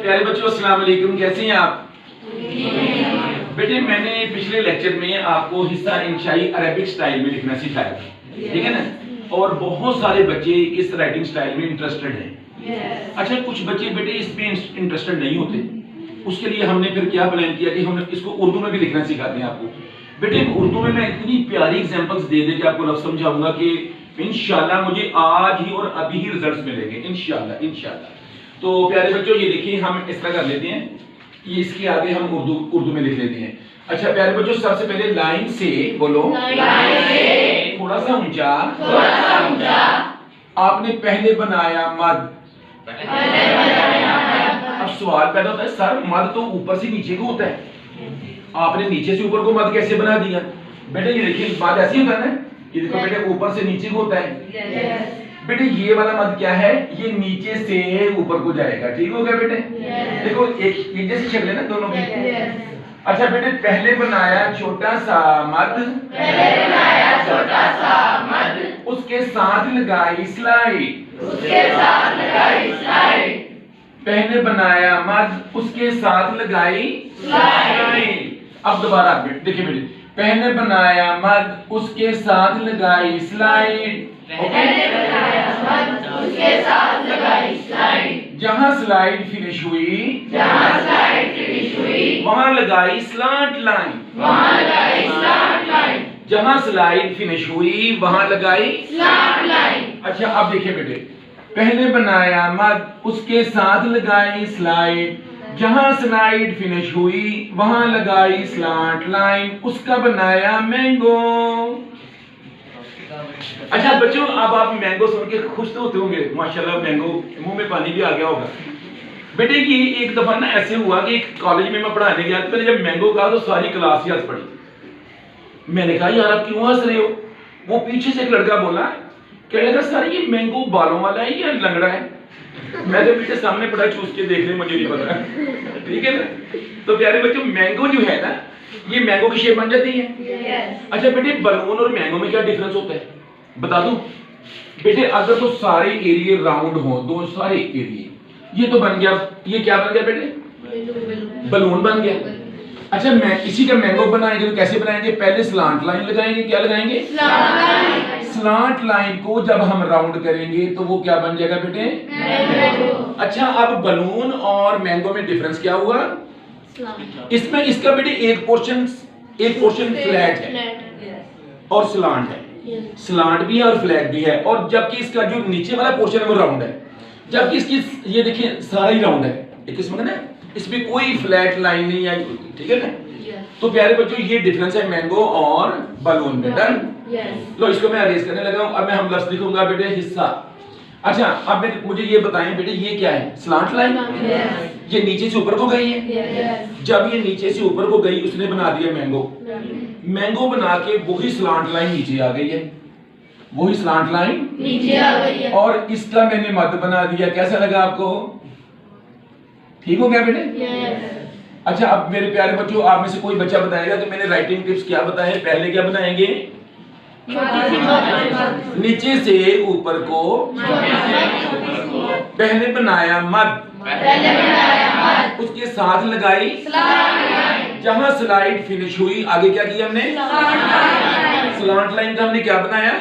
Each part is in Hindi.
प्यारे बच्चों अस्सलाम वालेकुम, कैसे हैं आप? बेटे मैंने पिछले लेक्चर में आपको हिस्सा इंशाई अरेबिक स्टाइल में लिखना सिखाया था, ठीक है ना? और बहुत सारे बच्चे इस राइटिंग स्टाइल में इंटरेस्टेड हैं। अच्छा, कुछ बच्चे बेटे इसमें इंटरेस्टेड नहीं होते, उसके लिए हमने फिर क्या प्लान किया कि हम इसको उर्दू में भी लिखना सिखाते हैं आपको। बेटे उर्दू में मैं इतनी प्यारी एग्जांपल्स दे के आपको लफ्ज़ समझाऊंगा कि इंशाल्लाह मुझे आज ही और अभी ही रिजल्ट्स मिलेंगे, इंशाल्लाह। तो प्यारे बच्चों ये देखिए, हम इस तरह कर लेते हैं, ये इसके आगे हम उर्दू में लिख लेते हैं। अच्छा प्यारे बच्चों, सबसे पहले लाइन से बोलो, लाइन से थोड़ा सा ऊंचा आपने पहले बनाया मद। अब सवाल पैदा होता है, सर मद तो ऊपर से नीचे को होता है, आपने नीचे से ऊपर को मद कैसे बना दिया? बेटे ये देखिए बात ऐसी होता है ना, ये देखो बेटे ऊपर से नीचे को होता है। बेटे ये वाला मद क्या है, ये नीचे से ऊपर को जाएगा, ठीक हो गया बेटे? देखो एक जैसी शक्ल है ना दोनों की। अच्छा बेटे पहले बनाया छोटा सा मद, उसके साथ लगाई स्लाइड, पहले बनाया मद उसके साथ लगाई स्लाइड। अब दोबारा देखिए बेटे, पहले बनाया मद उसके साथ लगाई स्लाइड, जहां स्लाइड फिनिश हुई वहां लगाई स्लांट लाइन, जहां स्लाइड फिनिश हुई वहां लगाई स्लांट लाइन। अच्छा अब देखिए बेटे, पहले बनाया मद उसके साथ लगाई स्लाइड, जहां स्लाइड फिनिश हुई वहां लगाई स्लांट लाइन, उसका बनाया मैंगो। अच्छा बच्चों, अब आप मैंगो सुन के खुश तो होते होंगे, माशाल्लाह मैंगो मुंह में पानी भी आ गया होगा। बेटे ये एक दफा ना ऐसे हुआ कि एक कॉलेज में मैं पढ़ाने गया, तो मैंने जब मैंगो कहा तो सारी क्लास ही हंस पड़ी। मैंने कहा यार आप क्यों हंस रहे हो? वो पीछे से एक लड़का बोला, कहने लगा सर ये मैंगो बालों वाला है या लंगड़ा है? मैं जब पीछे सामने पड़ा चूस के देख ले, मुझे नहीं पता, ठीक है ना? तो प्यारे बच्चों मैंगो जो है ना, ये मैंगो की शेप बन जाती है। अच्छा बेटे बलून और मैंगो में क्या डिफरेंस होता है बता दूं? बेटे अगर तो सारे एरिया राउंड हो, दो सारे एरिया, ये तो बन गया, ये क्या बन गया बेटे? बलून बन गया। अच्छा मैं इसी का मैंगो बनाएंगे तो कैसे बनाएंगे? पहले स्लांट लाइन लगाएंगे, क्या लगाएंगे? स्लांट लाइन को जब हम राउंड करेंगे तो वो क्या बन जाएगा बेटे? अच्छा अब बलून और मैंगो में डिफरेंस क्या हुआ? इसमें इसका बेटे एक पोर्शन फ्लैट है और स्लांट है, स्लांट भी है और फ्लैट भी है, और जबकि इसका जो नीचे वाला पोर्शन है वो राउंड है, जबकि इसकी ये देखिए सारा ही राउंड है, एक इसमें ना इसमें कोई फ्लैट लाइन नहीं है, ठीक है ना? तो प्यारे बच्चों ये डिफरेंस है मैंगो और बलून में। डन? लो इसको मैं अरेज करने लगा हूं। अब मैं हम लफ्ज लिखूंगा बेटे हिस्सा। अच्छा अब मुझे ये बताएं बेटे ये क्या है? Slant line. ये नीचे से ऊपर को गई है, जब ये नीचे से ऊपर को गई उसने बना दिया मैंगो, मैंगो बना के वही स्लांट लाइन नीचे आ गई है, वही स्लांट लाइन नीचे आ गई है, और इसका मैंने मद बना दिया। कैसा लगा आपको? ठीक हो गया बेटे? अच्छा अब मेरे प्यारे बच्चों, आप में से कोई बच्चा बताएगा कि मैंने राइटिंग टिप्स क्या बताए? पहले क्या बनाएंगे? नीचे से ऊपर को, पहले बनाया मद, उसके साथ लगाई जहां स्लाइड फिनिश हुई, आगे क्या किया हमने? स्लांट लाइन का हमने क्या बनाया?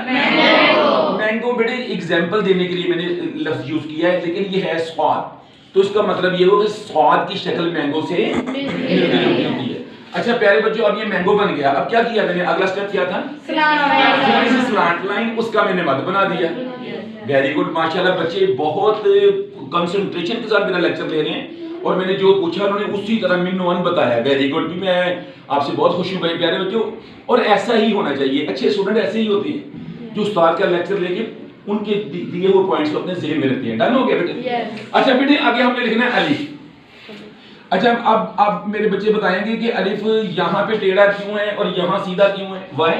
मैंगो। बेटे एग्जांपल देने के लिए मैंने लफ्ज यूज किया है, लेकिन ये है स्वाद, तो इसका मतलब ये हो कि स्वाद की शक्ल मैंगो से मिलती है। अच्छा प्यारे बच्चों, अब ये मैंगो बन गया, अब क्या किया मैंने? अगला स्टेप क्या था? स्लांट लाइन, उसका मैंने मद बना दिया। वेरी गुड, माशाल्लाह बच्चे बहुत कंसंट्रेशन के साथ मेरा लेक्चर ले रहे हैं, और मैंने जो पूछा उन्होंने उसी तरह मिनोन बताया। वेरी गुड, भी मैं आपसे बहुत खुश हूँ भाई प्यारे बच्चों, और ऐसा ही होना चाहिए। अच्छे स्टूडेंट ऐसे ही होते हैं जो उस्ताद का लेक्चर लेके उनके दिए हुए पॉइंट्स को अपने ज़हन में रखते हैं। डन हो गया बेटे? अच्छा बेटे आगे हमने लिखना है अलिफ। अच्छा अब मेरे बच्चे बताएंगे कि अलिफ यहाँ पे टेढ़ा क्यों है और यहाँ सीधा क्यों है? वाई?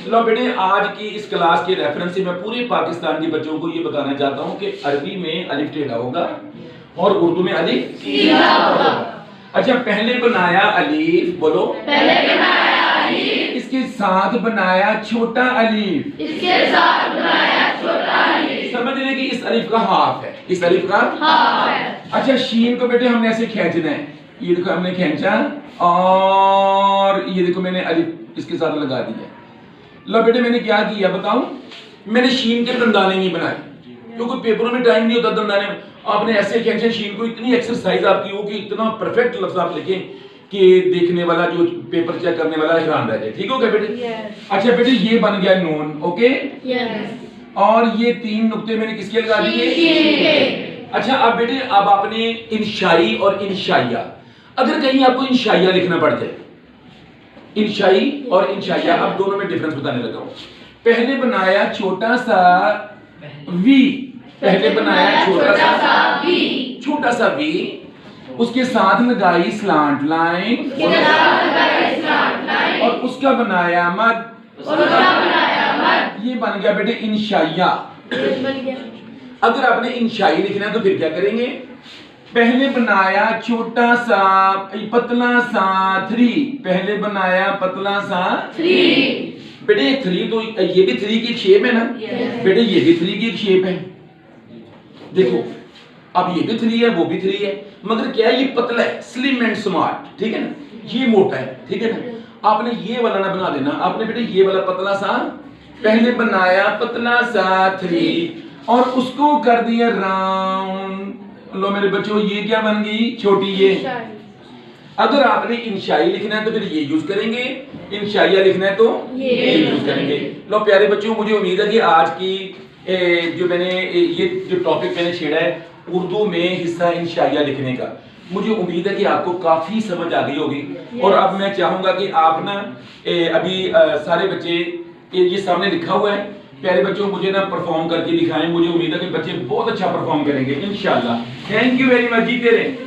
लो बेटे आज की इस क्लास के रेफरेंस से मैं पूरे पाकिस्तान के बच्चों को ये बताना चाहता हूँ कि अरबी में अलिफ टेढ़ा होगा और उर्दू में अलिफ सीधा होगा। अच्छा पहले बनाया अलिफ, बोलो पहले बनाया अलिफ, इसके साथ बनाया छोटा अलिफ, इसके साथ बनाया छोटा अलिफ, समझ लें कि इस अलिफ का हाफ है, इस अलिफ का हाफ है। अच्छा शीन को बेटे हमने ऐसे खींचना है, ये देखो हमने खींचा और ये देखो मैंने अलिफ इसके साथ लगा दिया। लो बेटे मैंने क्या किया बताऊं, मैंने शीन के दंदाने नहीं बनाए क्योंकि पेपरों में टाइम नहीं होता दंदाने। आपने ऐसे खींचे शीन को, इतनी एक्सरसाइज आपकी हो कि इतना परफेक्ट लफ्ज आप लिखें कि देखने वाला जो पेपर चेक करने वाला हैरान रह जाए। ठीक हो गया बेटे? अच्छा बेटे ये बन गया नून, ओके। और ये 3 नुक्ते मैंने किसके लगा दिए? अच्छा अब बेटे अब आपने इंशाई और इंशाइया, अगर कहीं आपको इंशाइया लिखना पड़ जाए, इंशाई और इंशाइया, अब दोनों में डिफरेंस बताने लगा हूं। पहले बनाया छोटा सा वी, पहले बनाया छोटा सा वी, उसके साथ लगाई स्लांट लाइन और उसका बनाया मद, ये बन गया बेटे इंशाइया। अगर आपने इंशाई लिखना है तो फिर क्या करेंगे? पहले बनाया छोटा सा पतला सा 3, पहले बनाया पतला सा 3। बेटे 3 तो ये भी 3 की शेप है ना? बेटे ये भी 3 की एक शेप है, देखो अब ये भी 3 है वो भी 3 है, मगर क्या है ये पतला है, स्लिम एंड स्मार्ट, ठीक है ना? ये मोटा है, ठीक है ना? आपने ये वाला ना बना देना, आपने बेटे ये वाला पतला सा, पहले बनाया पतला सा 3 और उसको कर दिया राउंड। लो मेरे बच्चों ये क्या बन गई? छोटी ये। अगर आपने इंशाई लिखना है तो फिर ये यूज करेंगे, इंशाइया लिखना है तो ये यूज करेंगे। लो प्यारे बच्चों मुझे उम्मीद है कि आज की जो मैंने ये जो टॉपिक मैंने छेड़ा है उर्दू में हिस्सा इंशाइया लिखने का, मुझे उम्मीद है कि आपको काफी समझ आ गई होगी। और अब मैं चाहूंगा कि आप ना अभी सारे बच्चे ये सामने लिखा हुआ है, प्यारे बच्चों मुझे ना परफॉर्म करके दिखाएं। मुझे उम्मीद है कि बच्चे बहुत अच्छा परफॉर्म करेंगे इंशाल्लाह। थैंक यू वेरी मच, जीते रहें।